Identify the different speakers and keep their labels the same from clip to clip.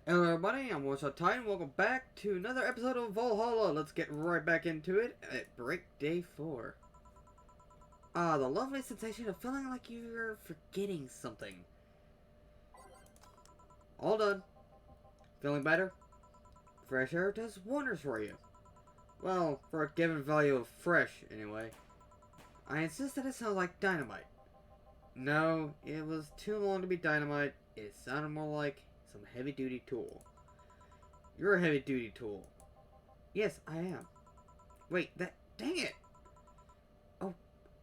Speaker 1: Hello everybody, I'm Warsaw Titan. Welcome back to another episode of Valhalla. Let's get right back into it at break day 4. The lovely sensation of feeling like you're forgetting something. All done. Feeling better? Fresh air does wonders for you. Well, for a given value of fresh, anyway. I insist that it sounds like dynamite. No, it was too long to be dynamite. It sounded more like some heavy-duty tool. You're a heavy-duty tool. Yes, I am. Wait, dang it!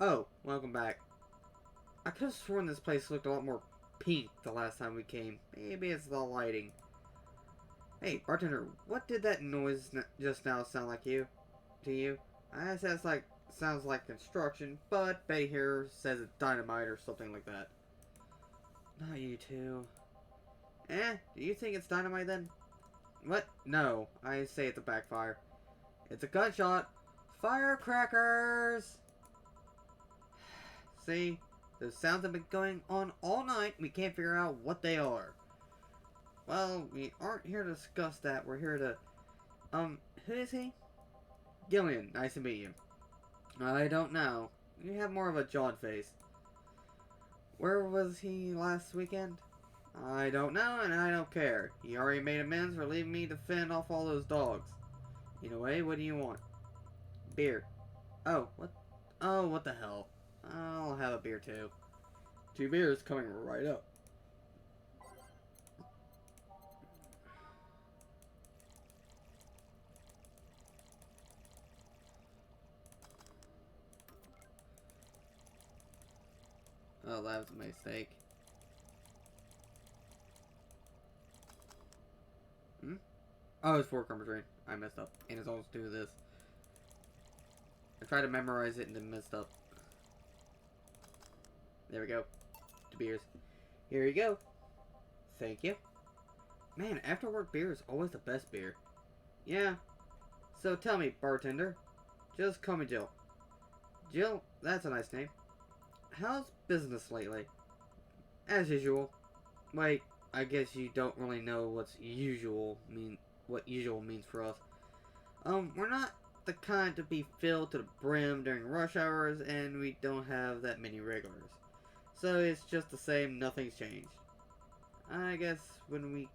Speaker 1: Oh, welcome back. I could have sworn this place looked a lot more pink the last time we came. Maybe it's the lighting. Hey, bartender, what did that noise just now sound like to you? I said sounds like construction, but Betty here says it's dynamite or something like that. Not you two. Do you think it's dynamite then? What? No, I say it's a backfire. It's a gunshot. Firecrackers! See? Those sounds have been going on all night. We can't figure out what they are. Well, we aren't here to discuss that. We're here to... who is he? Gillian, nice to meet you. I don't know. You have more of a jawed face. Where was he last weekend? I don't know, and I don't care. He already made amends for leaving me to fend off all those dogs. Anyway, what do you want? Beer. Oh, what? Oh, what the hell. I'll have a beer too. 2 beers coming right up. Oh, that was a mistake. Oh, it's 4 Crumber Train. I messed up. And it's always do this. I tried to memorize it and then messed up. There we go. 2 beers. Here you go. Thank you. Man, after-work beer is always the best beer. Yeah. So tell me, bartender. Just call me Jill. Jill, that's a nice name. How's business lately? As usual. Wait, I guess you don't really know what usual means for us. We're not the kind to be filled to the brim during rush hours, and we don't have that many regulars. So it's just the same, nothing's changed. I guess when we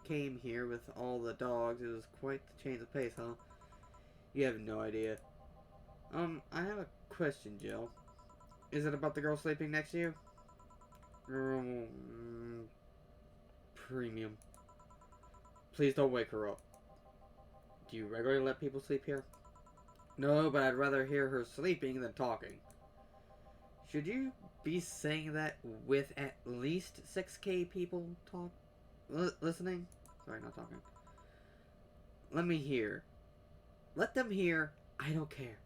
Speaker 1: came here with all the dogs, it was quite the change of pace, huh? You have no idea. I have a question, Jill. Is it about the girl sleeping next to you? Premium. Please don't wake her up. Do you regularly let people sleep here? No, but I'd rather hear her sleeping than talking. Should you be saying that with at least 6K people listening? Sorry, not talking. Let me hear. Let them hear. I don't care.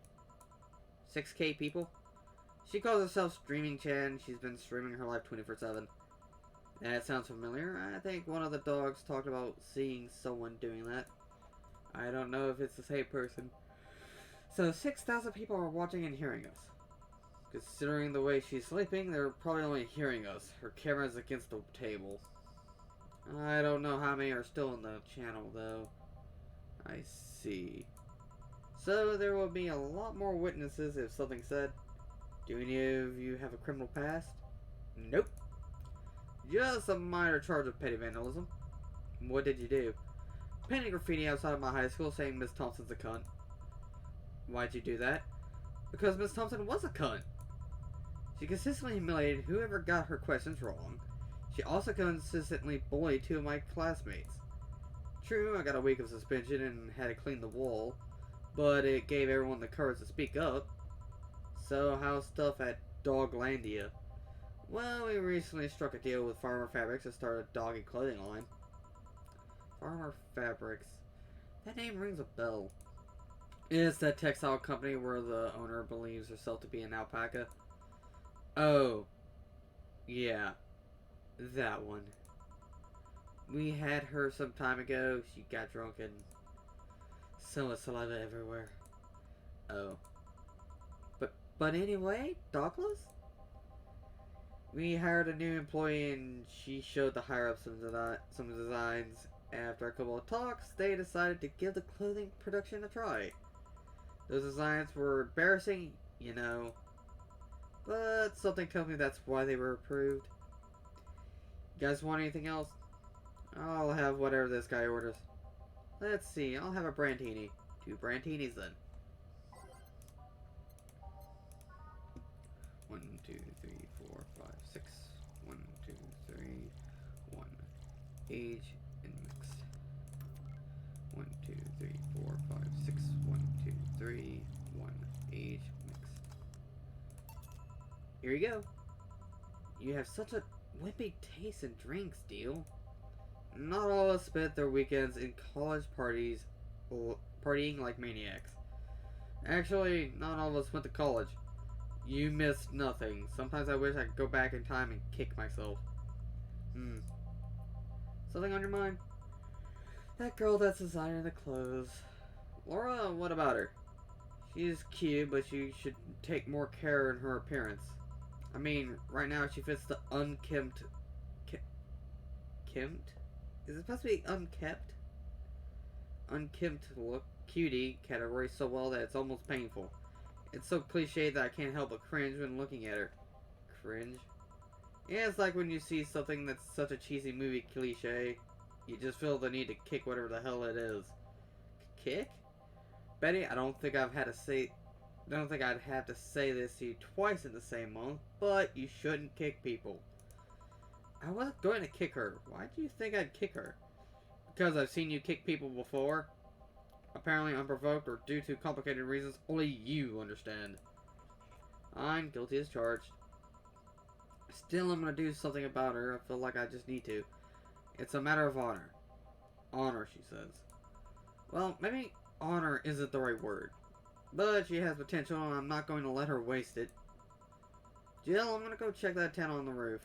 Speaker 1: 6K people? She calls herself Streaming Chan. She's been streaming her life 24/7. That sounds familiar. I think one of the dogs talked about seeing someone doing that. I don't know if it's the same person. So 6,000 people are watching and hearing us. Considering the way she's sleeping, they're probably only hearing us. Her camera's against the table. I don't know how many are still in the channel, though. I see. So there will be a lot more witnesses if something said. Do any of you have a criminal past? Nope. Just a minor charge of petty vandalism. What did you do? Painting graffiti outside of my high school saying Miss Thompson's a cunt. Why'd you do that? Because Miss Thompson was a cunt. She consistently humiliated whoever got her questions wrong. She also consistently bullied 2 of my classmates. True, I got a week of suspension and had to clean the wall, but it gave everyone the courage to speak up. So how's stuff at Doglandia? Well, we recently struck a deal with Farmer Fabrics to start a doggy clothing line. Farmer Fabrics. That name rings a bell. It's that textile company where the owner believes herself to be an alpaca. Oh. Yeah. That one. We had her some time ago. She got drunk and so much saliva everywhere. Oh. But anyway, Douglas? We hired a new employee and she showed the higher ups some designs After a couple of talks, they decided to give the clothing production a try. Those designs were embarrassing, you know, but something tells me that's why they were approved. You guys want anything else? I'll have whatever this guy orders. Let's see, I'll have a brandini. 2 brandinis then. 1, 2, 3, 4, 5, 6. 1, 2, 3. 1. Age and mix. 1, 2, 3, 4, 5, 6. 1, 2, 3. 1. Age mix. Here you go. You have such a wimpy taste in drinks, Deal. Not all of us spent their weekends in college parties, partying like maniacs. Actually, not all of us went to college. You missed nothing. Sometimes I wish I could go back in time and kick myself. Something on your mind? That girl that's designing the clothes. Laura, what about her? She's cute, but she should take more care in her appearance. I mean, right now she fits the unkempt... Kempt? Is it supposed to be unkept? Unkempt look cutie category so well that it's almost painful. It's so cliche that I can't help but cringe when looking at her. Cringe? Yeah, it's like when you see something that's such a cheesy movie cliche, you just feel the need to kick whatever the hell it is. Kick? Betty, I don't think I'd have to say this to you twice in the same month, but you shouldn't kick people. I wasn't going to kick her. Why do you think I'd kick her? Because I've seen you kick people before. Apparently unprovoked or due to complicated reasons only you understand. I'm guilty as charged. Still, I'm going to do something about her. I feel like I just need to. It's a matter of honor. Honor, she says. Well, maybe honor isn't the right word. But she has potential and I'm not going to let her waste it. Jill, I'm going to go check that tent on the roof.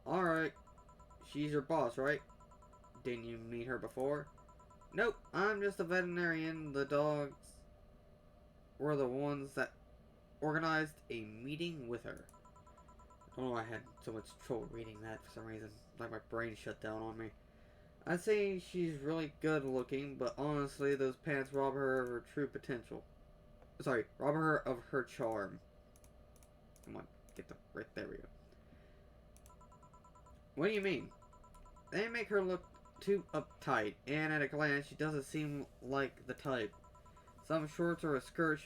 Speaker 1: Alright. She's your boss, right? Didn't you meet her before? Nope, I'm just a veterinarian. The dogs were the ones that organized a meeting with her. I don't know why I had so much trouble reading that for some reason. Like my brain shut down on me. I'd say she's really good looking, but honestly, those pants rob her of her true potential. Sorry, rob her of her charm. Come on, get the... right, there we go. What do you mean? They make her look too uptight, and at a glance, she doesn't seem like the type. Some shorts or a skirt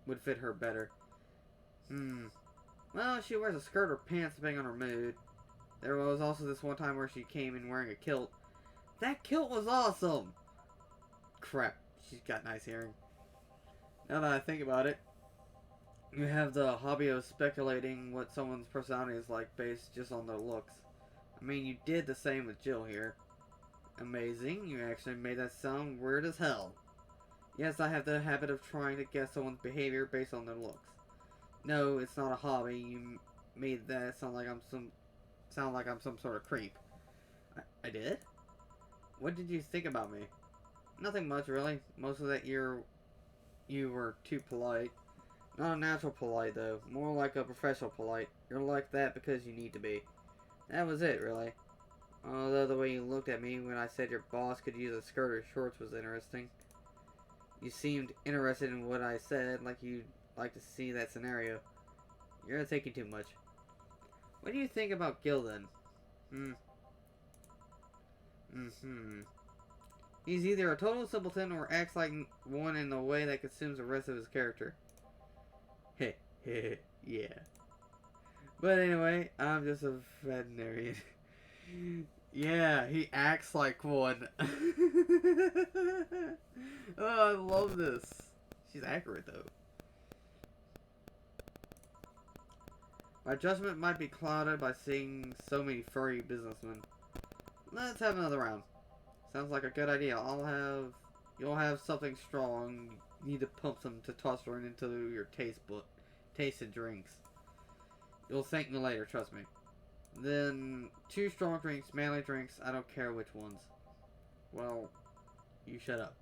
Speaker 1: would fit her better. Well, she wears a skirt or pants depending on her mood. There was also this one time where she came in wearing a kilt. That kilt was awesome! Crap, she's got nice hearing. Now that I think about it, you have the hobby of speculating what someone's personality is like based just on their looks. I mean, you did the same with Jill here. Amazing, you actually made that sound weird as hell. Yes, I have the habit of trying to guess someone's behavior based on their looks. No, it's not a hobby. You made that sound like I'm some sort of creep. I did? What did you think about me? Nothing much, really. Most of that year, you were too polite. Not a natural polite, though. More like a professional polite. You're like that because you need to be. That was it, really. Although the way you looked at me when I said your boss could use a skirt or shorts was interesting. You seemed interested in what I said, like you'd like to see that scenario. You're thinking too much. What do you think about Gil, then? He's either a total simpleton or acts like one in a way that consumes the rest of his character. Heh, yeah. But anyway, I'm just a veterinarian. Yeah, he acts like one. Oh, I love this. She's accurate, though. My judgment might be clouded by seeing so many furry businessmen. Let's have another round. Sounds like a good idea. You'll have something strong. You need to pump some testosterone into your taste and drinks. You'll thank me later, trust me. Then 2 strong drinks, manly drinks. I don't care which ones. Well, you shut up.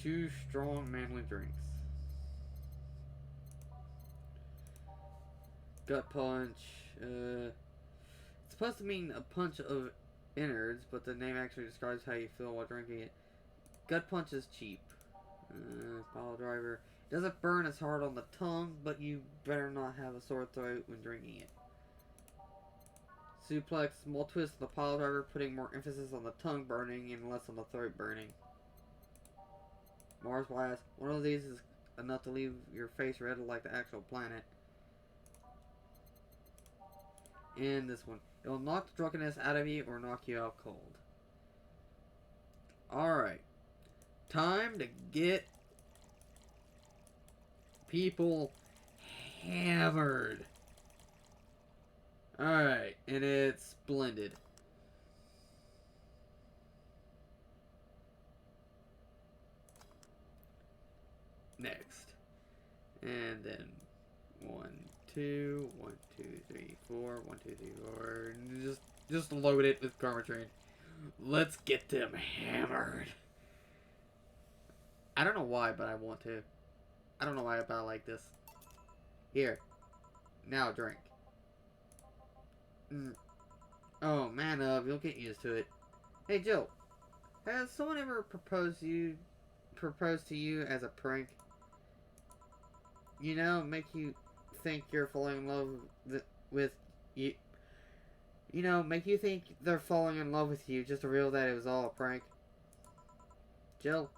Speaker 1: 2 strong, manly drinks. Gut punch. It's supposed to mean a punch of innards, but the name actually describes how you feel while drinking it. Gut punch is cheap. Pile driver. It doesn't burn as hard on the tongue, but you better not have a sore throat when drinking it. Suplex, small twist of the pile driver, putting more emphasis on the tongue burning and less on the throat burning. Mars blast. One of these is enough to leave your face red like the actual planet. And this one. It'll knock the drunkenness out of you or knock you out cold. Alright. Time to get people hammered. Alright, and it's splendid. Next. And then 1, 2, 1, 2, 3, 4, 1, 2, 3, 4. Just load it with Karma Train. Let's get them hammered. I don't know why, but I want to. I don't know why, but I like this. Here. Now drink. Oh, man up. You'll get used to it. Hey, Jill. Has someone ever proposed to you as a prank? You know, make you think you're falling in love with you. You know, make you think they're falling in love with you just to reveal that it was all a prank. Jill,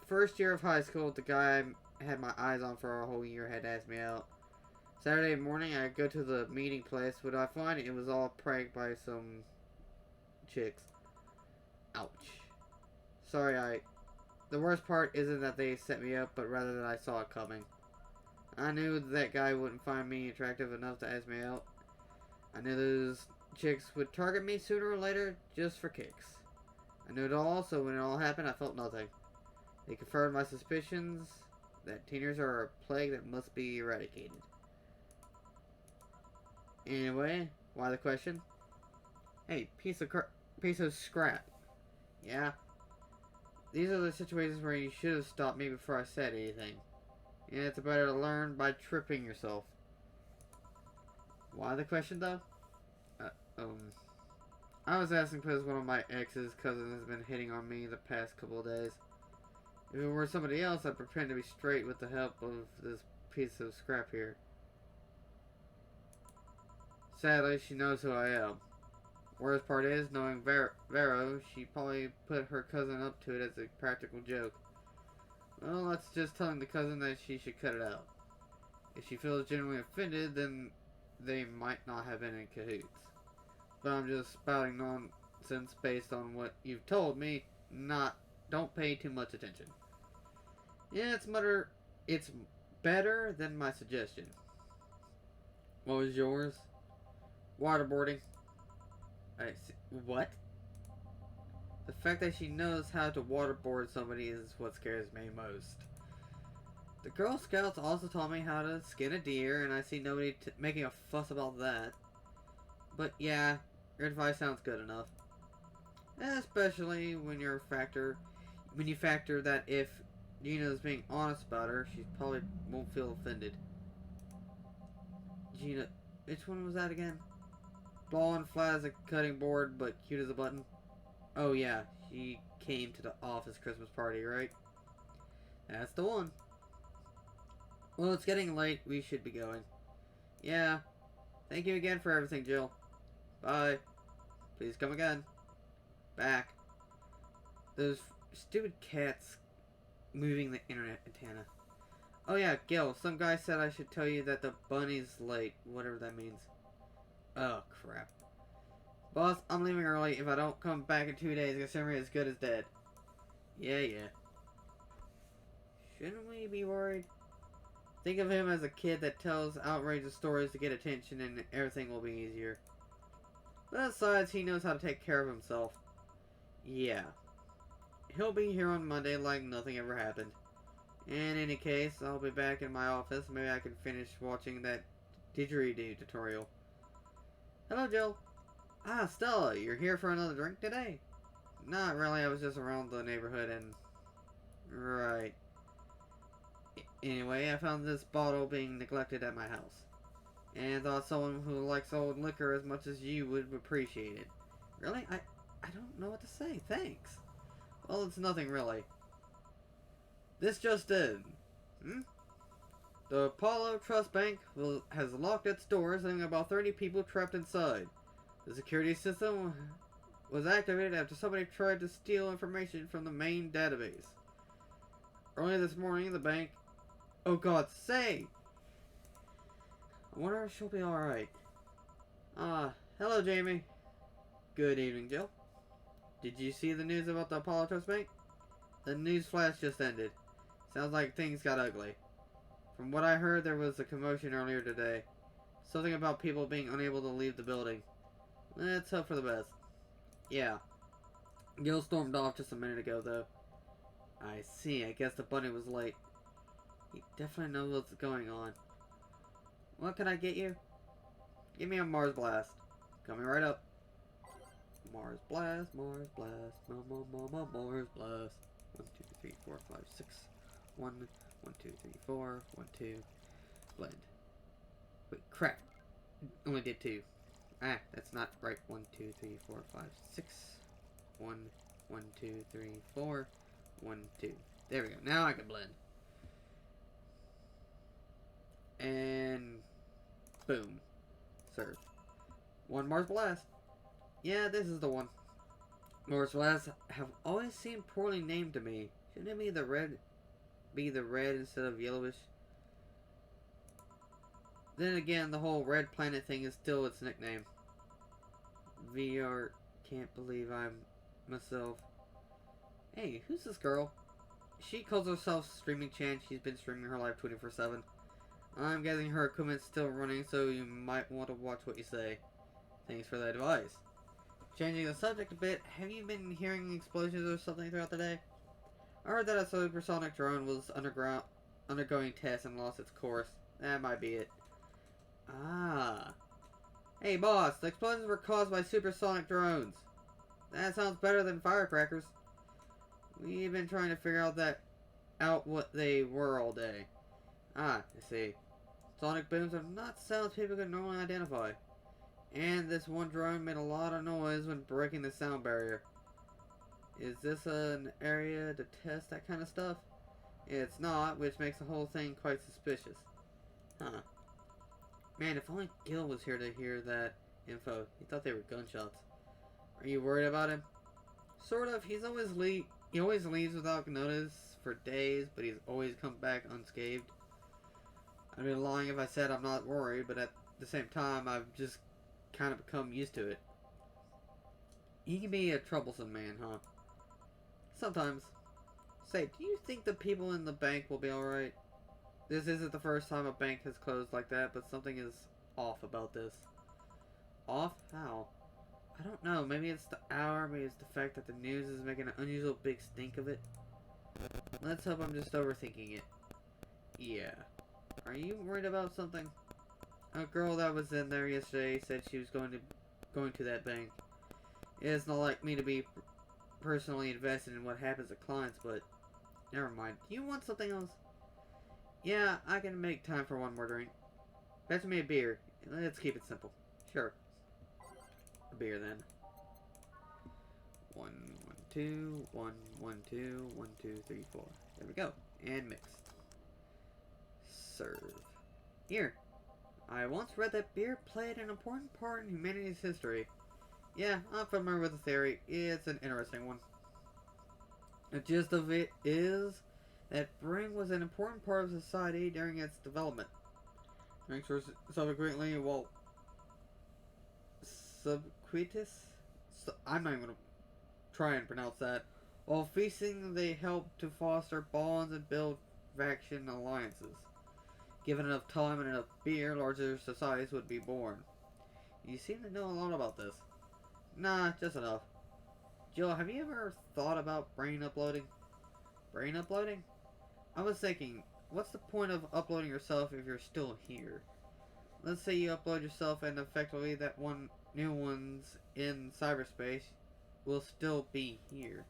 Speaker 1: first year of high school, the guy I had my eyes on for a whole year had asked me out. Saturday morning, I go to the meeting place, but I find it was all a prank by some chicks. Ouch. Sorry, the worst part isn't that they set me up, but rather that I saw it coming. I knew that guy wouldn't find me attractive enough to ask me out. I knew those chicks would target me sooner or later just for kicks. I knew it all, so when it all happened, I felt nothing. They confirmed my suspicions that teenagers are a plague that must be eradicated. Anyway, why the question? Hey, piece of scrap. Yeah? These are the situations where you should have stopped me before I said anything. And it's better to learn by tripping yourself. Why the question, though? I was asking because one of my ex's cousins has been hitting on me the past couple of days. If it were somebody else, I'd pretend to be straight with the help of this piece of scrap here. Sadly, she knows who I am. Worst part is, knowing Vero, she probably put her cousin up to it as a practical joke. Well, that's just telling the cousin that she should cut it out. If she feels genuinely offended, then they might not have been in cahoots. But I'm just spouting nonsense based on what you've told me. Don't pay too much attention. Yeah, it's better than my suggestion. What was yours? Waterboarding. What? The fact that she knows how to waterboard somebody is what scares me most. The Girl Scouts also taught me how to skin a deer, and I see nobody making a fuss about that. But yeah, your advice sounds good enough. Especially when you factor that if Gina's being honest about her, she probably won't feel offended. Gina, which one was that again? Ball and flat as a cutting board, but cute as a button. Oh yeah, she came to the office Christmas party, right? That's the one. Well, it's getting late. We should be going. Yeah. Thank you again for everything, Jill. Bye. Please come again. Back. Those stupid cats moving the internet antenna. Oh yeah, Gil, some guy said I should tell you that the bunny's late, whatever that means. Oh, crap. Boss, I'm leaving early. If I don't come back in 2 days, consider me as good as dead. Yeah. Shouldn't we be worried? Think of him as a kid that tells outrageous stories to get attention and everything will be easier. Besides, he knows how to take care of himself. Yeah. He'll be here on Monday like nothing ever happened. In any case, I'll be back in my office. Maybe I can finish watching that didgeridoo tutorial. Hello, Jill. Ah, Stella, you're here for another drink today? Not really, I was just around the neighborhood and... Right. Anyway, I found this bottle being neglected at my house. And thought someone who likes old liquor as much as you would appreciate it. Really? I don't know what to say. Thanks. Well, it's nothing really. This just in. The Apollo Trust Bank has locked its doors, leaving about 30 people trapped inside. The security system was activated after somebody tried to steal information from the main database. Early this morning, the bank... Oh God, say! I wonder if she'll be alright. Hello Jamie. Good evening, Jill. Did you see the news about the Apollo Trust Bank? The news flash just ended. Sounds like things got ugly. From what I heard, there was a commotion earlier today. Something about people being unable to leave the building. Let's hope for the best. Yeah. Gil stormed off just a minute ago, though. I see. I guess the bunny was late. He definitely knows what's going on. What can I get you? Give me a Mars Blast. Coming right up. Mars Blast, Mars Blast, Mars Blast. 1, 2, 3, 4, 5, 6. 1, 1, 2, 3, 4. 1, 2. Blend. Wait, crap. Only did 2. Ah, that's not right. 1, 2, 3, 4, 5, 6. 1, 1, 2, 3, 4. 1, 2. There we go. Now I can blend. And boom. Serve. 1 Mars Blast. Yeah, this is the one. Mars Blasts have always seemed poorly named to me. Shouldn't it be the red instead of yellowish? Then again, the whole red planet thing is still its nickname. VR, can't believe I'm myself. Hey, who's this girl? She calls herself Streaming Chan. She's been streaming her live 24/7. I'm guessing her equipment's still running, so you might want to watch what you say. Thanks for the advice. Changing the subject a bit, have you been hearing explosions or something throughout the day? I heard that a supersonic drone was undergoing tests and lost its course. That might be it. Ah. Hey boss, the explosions were caused by supersonic drones. That sounds better than firecrackers. We've been trying to figure out what they were all day. Ah, I see. Sonic booms are not sounds people can normally identify. And this one drone made a lot of noise when breaking the sound barrier. Is this an area to test that kind of stuff? It's not, which makes the whole thing quite suspicious. Huh. Man, if only Gil was here to hear that info. He thought they were gunshots. Are you worried about him? Sort of. He always leaves without notice for days, but he's always come back unscathed. I'd be lying if I said I'm not worried, but at the same time, I've just kind of become used to it. He can be a troublesome man, huh? Sometimes. Say, do you think the people in the bank will be alright? This isn't the first time a bank has closed like that, but something is off about this. Off? How? I don't know. Maybe it's the hour, maybe it's the fact that the news is making an unusual big stink of it. Let's hope I'm just overthinking it. Yeah. Are you worried about something? A girl that was in there yesterday said she was going to that bank. It's not like me to be personally invested in what happens to clients, but never mind. Do you want something else? Yeah, I can make time for one more drink. Fetch me a beer. Let's keep it simple. Sure. A beer then. 1, 1, 2, 1, 1, 2, 1, 2, 3, 4. There we go. And mix. Serve. Here. I once read that beer played an important part in humanity's history. Yeah, I'm familiar with the theory. It's an interesting one. The gist of it is that brewing was an important part of society during its development. Drinks were subsequently, well, subquitus? I'm not even going to try and pronounce that. While feasting, they helped to foster bonds and build faction alliances. Given enough time and enough beer, larger societies would be born. You seem to know a lot about this. Nah, just enough. Jill, have you ever thought about brain uploading? Brain uploading? I was thinking, what's the point of uploading yourself if you're still here? Let's say you upload yourself and effectively that new ones in cyberspace will still be here.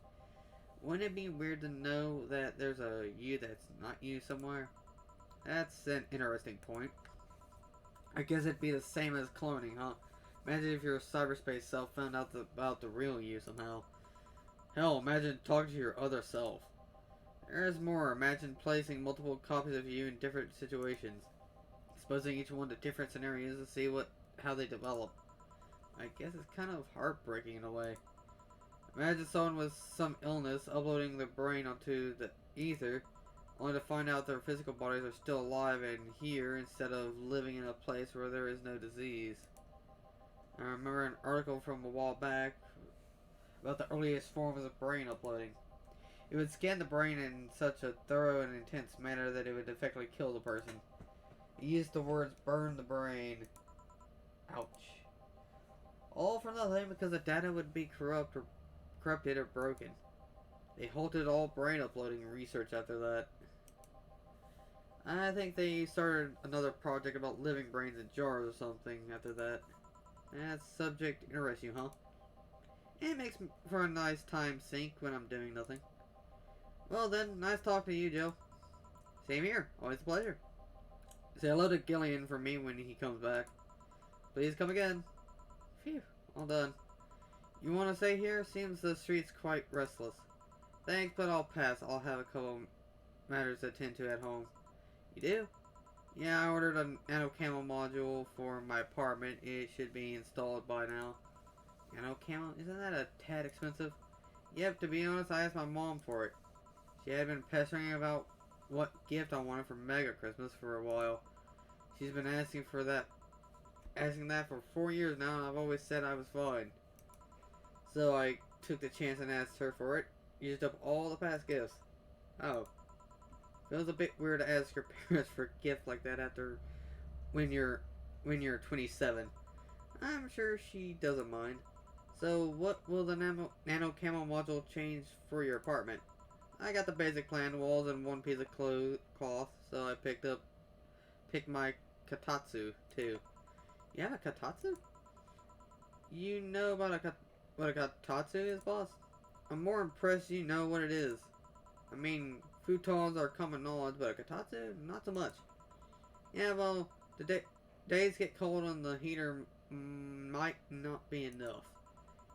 Speaker 1: Wouldn't it be weird to know that there's a you that's not you somewhere? That's an interesting point. I guess it'd be the same as cloning, huh? Imagine if your cyberspace self found out about the real you somehow. Hell, imagine talking to your other self. There's more. Imagine placing multiple copies of you in different situations, exposing each one to different scenarios to see how they develop. I guess it's kind of heartbreaking in a way. Imagine someone with some illness uploading their brain onto the ether, only to find out their physical bodies are still alive and here instead of living in a place where there is no disease. I remember an article from a while back about the earliest forms of brain uploading. It would scan the brain in such a thorough and intense manner that it would effectively kill the person. It used the words burn the brain. Ouch. All for nothing because the data would be corrupted or broken. They halted all brain uploading research after that. I think they started another project about living brains in jars or something after that. That subject interests you, huh? It makes for a nice time sink when I'm doing nothing. Well then, nice talking to you, Joe. Same here. Always a pleasure. Say hello to Gillian for me when he comes back. Please come again. Phew. All done. You want to stay here? Seems the street's quite restless. Thanks, but I'll pass. I'll have a couple matters to attend to at home. You do? Yeah, I ordered a nano camo module for my apartment. It should be installed by now. Nano camo? Isn't that a tad expensive? Yep, to be honest, I asked my mom for it. She had been pestering about what gift I wanted for Mega Christmas for a while. She's been asking that for 4 years now, and I've always said I was fine. So I took the chance and asked her for it. Used up all the past gifts. Oh. Feels a bit weird to ask your parents for a gift like that after when you're 27. I'm sure she doesn't mind. So what will the nano camo module change for your apartment? I got the basic plan, walls and one piece of cloth, so I picked my katatsu too. You have a katatsu? You know about what a katatsu is, boss? I'm more impressed you know what it is. I mean, futons are common knowledge, but a katatsu, not so much. Yeah, well, the days get cold and the heater might not be enough.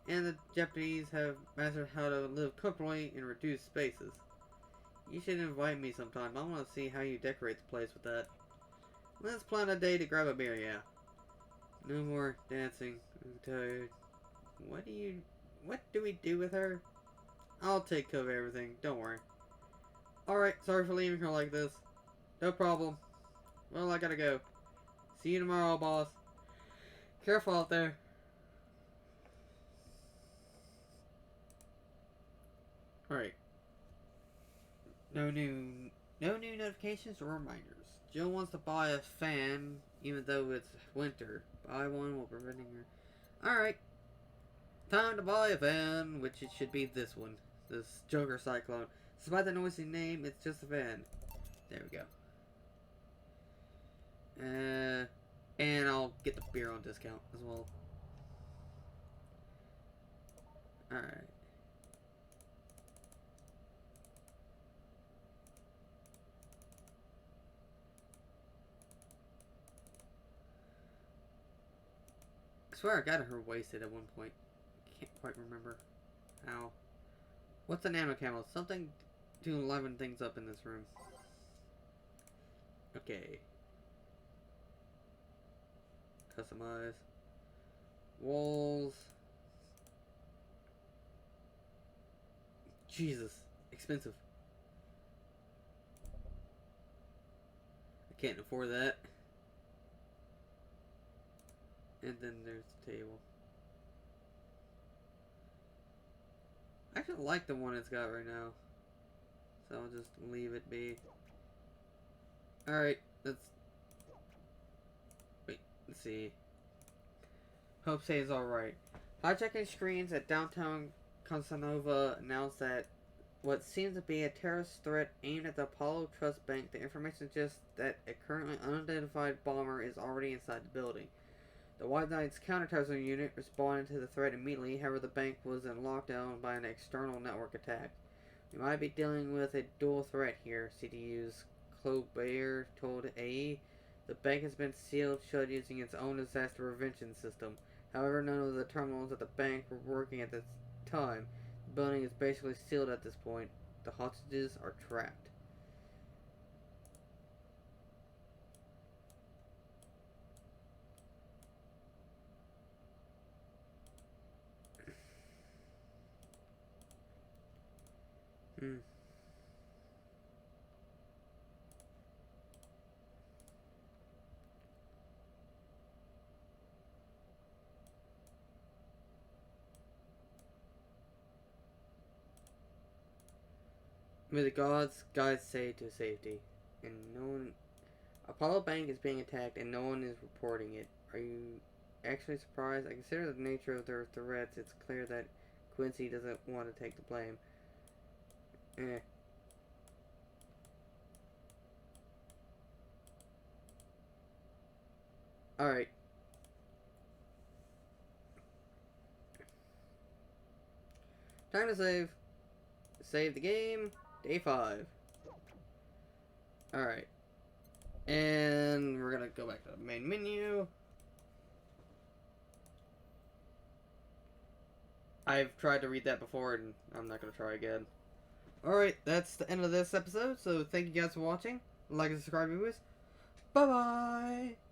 Speaker 1: And the Japanese have mastered how to live comfortably in reduced spaces. You should invite me sometime. I want to see how you decorate the place with that. Let's plan a day to grab a beer, yeah. No more dancing. I'm tired. What do we do with her? I'll take care of everything. Don't worry. Alright, sorry for leaving her like this. No problem. Well, I gotta go. See you tomorrow, boss. Careful out there. Alright. No new notifications or reminders. Jill wants to buy a fan, even though it's winter. Buy one while preventing her. Alright. Time to buy a fan, which it should be this one. This Joker Cyclone. Despite the noisy name, it's just a van. There we go. And I'll get the beer on discount as well. Alright. I swear I got her wasted at one point. Can't quite remember how. What's a nano camo? Something to liven things up in this room. Okay. Customize. Walls. Jesus. Expensive. I can't afford that. And then there's the table. I actually like the one it's got right now. So I'll just leave it be. Alright, let's see. Hope says alright. Hijacking screens at downtown Constanova announced that what seems to be a terrorist threat aimed at the Apollo Trust Bank. The information suggests that a currently unidentified bomber is already inside the building. The White Knight's counterterrorism unit responded to the threat immediately, however the bank was in lockdown by an external network attack. We might be dealing with a dual threat here, CTU's Clobair told AE. The bank has been sealed shut using its own disaster prevention system. However, none of the terminals at the bank were working at this time. The building is basically sealed at this point. The hostages are trapped. May the gods guide say to safety. And no one. Apollo Bank is being attacked and no one is reporting it. Are you actually surprised? I consider the nature of their threats. It's clear that Quincy doesn't want to take the blame. Alright. Time to save. Save the game. Day 5. Alright. And we're gonna go back to the main menu. I've tried to read that before and I'm not gonna try again. Alright, that's the end of this episode, so thank you guys for watching. Like and subscribe, viewers. Bye bye!